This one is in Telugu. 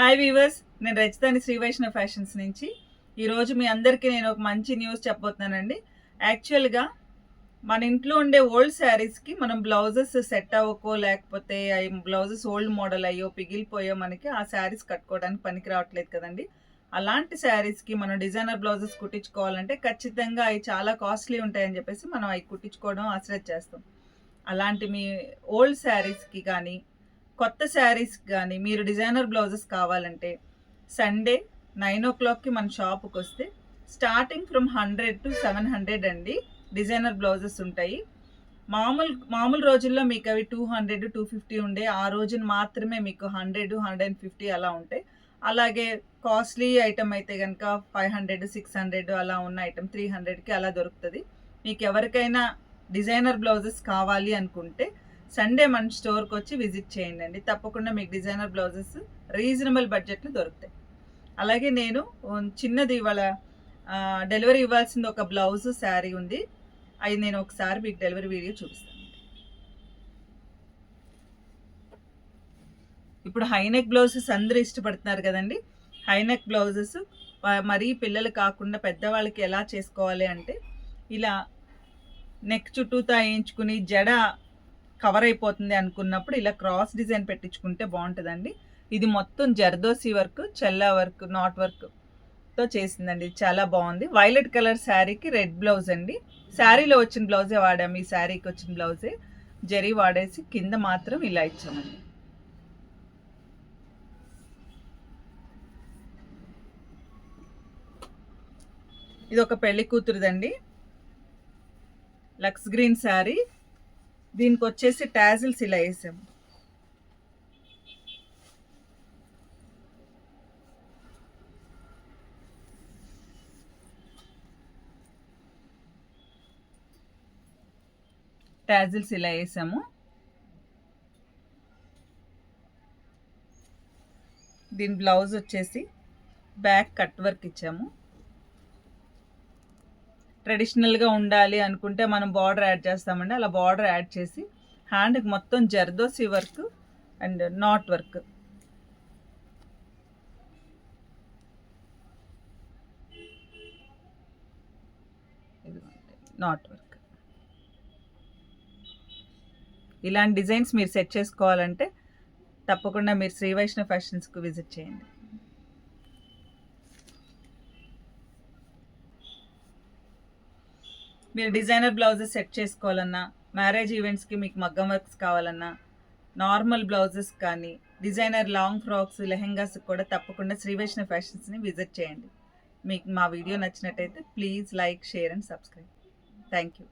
హాయ్ వీవర్స్, నేను రచితాని శ్రీ వైష్ణవ్ ఫ్యాషన్స్ నుంచి ఈరోజు మీ అందరికీ నేను ఒక మంచి న్యూస్ చెప్పబోతున్నానండి. యాక్చువల్గా మన ఇంట్లో ఉండే ఓల్డ్ శారీస్కి మనం బ్లౌజెస్ సెట్ అవ్వకో, లేకపోతే బ్లౌజెస్ ఓల్డ్ మోడల్ అయ్యో పిగిలిపోయో మనకి ఆ శారీస్ కట్టుకోవడానికి పనికి రావట్లేదు కదండి. అలాంటి శారీస్కి మనం డిజైనర్ బ్లౌజెస్ కుట్టించుకోవాలంటే ఖచ్చితంగా అవి చాలా కాస్ట్లీ ఉంటాయని చెప్పేసి మనం అవి కుట్టించుకోవడం ఆశ్రయ చేస్తాం. అలాంటి మీ ఓల్డ్ శారీస్కి కానీ కొత్త శారీస్ కానీ మీరు డిజైనర్ బ్లౌజెస్ కావాలంటే సండే 9 o'clockకి మన షాప్కి వస్తే స్టార్టింగ్ ఫ్రమ్ 100 to 700 అండి డిజైనర్ బ్లౌజెస్ ఉంటాయి. మామూలు రోజుల్లో మీకు అవి 200 250 ఉండే, ఆ రోజున మాత్రమే మీకు 100 150 అలా ఉంటాయి. అలాగే కాస్ట్లీ ఐటమ్ అయితే కనుక 500 600 అలా ఉన్న ఐటమ్ 300కి అలా దొరుకుతుంది. మీకు ఎవరికైనా డిజైనర్ బ్లౌజెస్ కావాలి అనుకుంటే సండే మన స్టోర్కి వచ్చి విజిట్ చేయండి అండి. తప్పకుండా మీకు డిజైనర్ బ్లౌజెస్ రీజనబుల్ బడ్జెట్లో దొరుకుతాయి. అలాగే నేను చిన్నది ఇవాళ డెలివరీ ఇవ్వాల్సింది ఒక బ్లౌజ్ శారీ ఉంది. అది నేను ఒకసారి మీకు డెలివరీ వీడియో చూపిస్తాను. ఇప్పుడు హైనెక్ బ్లౌజెస్ అందరూ ఇష్టపడుతున్నారు కదండి. హైనెక్ బ్లౌజెస్ మరీ పిల్లలు కాకుండా పెద్దవాళ్ళకి ఎలా చేసుకోవాలి అంటే ఇలా నెక్ చుట్టూతా వేయించుకుని జడ కవర్ అయిపోతుంది అనుకున్నప్పుడు ఇలా క్రాస్ డిజైన్ పెట్టించుకుంటే బాగుంటుందండి. ఇది మొత్తం zardozi work, Chella work, not వర్క్తో చేసిందండి. చాలా బాగుంది. వైలెట్ కలర్ శారీకి రెడ్ బ్లౌజ్ అండి. శారీలో వచ్చిన బ్లౌజే వాడాము. ఈ శారీకి వచ్చిన బ్లౌజే జరీ వాడేసి కింద మాత్రం ఇలా ఇచ్చామండి. ఇది ఒక పెళ్లి కూతురుదండి, లక్స్ గ్రీన్ శారీ. దీనికి వచ్చేసి టాజిల్స్ ఇలా వేసాము. టాజిల్స్ ఇలా వేసాము. దీని బ్లౌజ్ వచ్చేసి బ్యాక్ కట్ వర్క్ ఇచ్చాము. ట్రెడిషనల్గా ఉండాలి అనుకుంటే మనం బార్డర్ యాడ్ చేస్తామండి. అలా బార్డర్ యాడ్ చేసి హ్యాండ్కి మొత్తం zardozi work and not work. Not work. ఇలాంటి డిజైన్స్ మీరు సెట్ చేసుకోవాలంటే తప్పకుండా మీరు శ్రీ వైష్ణవ్ ఫ్యాషన్స్కి విజిట్ చేయండి. మీరు డిజైనర్ బ్లౌజెస్ సెట్ చేసుకోవాలన్నా, మ్యారేజ్ ఈవెంట్స్కి మీకు మగ్గం వర్క్స్ కావాలన్నా, నార్మల్ బ్లౌజెస్ కానీ, డిజైనర్ లాంగ్ ఫ్రాక్స్, లెహెంగాస్ కూడా తప్పకుండా శ్రీ వైష్ణవ్ ఫ్యాషన్స్ని విజిట్ చేయండి. మీకు మా వీడియో నచ్చినట్టయితే please like, share and subscribe. Thank you.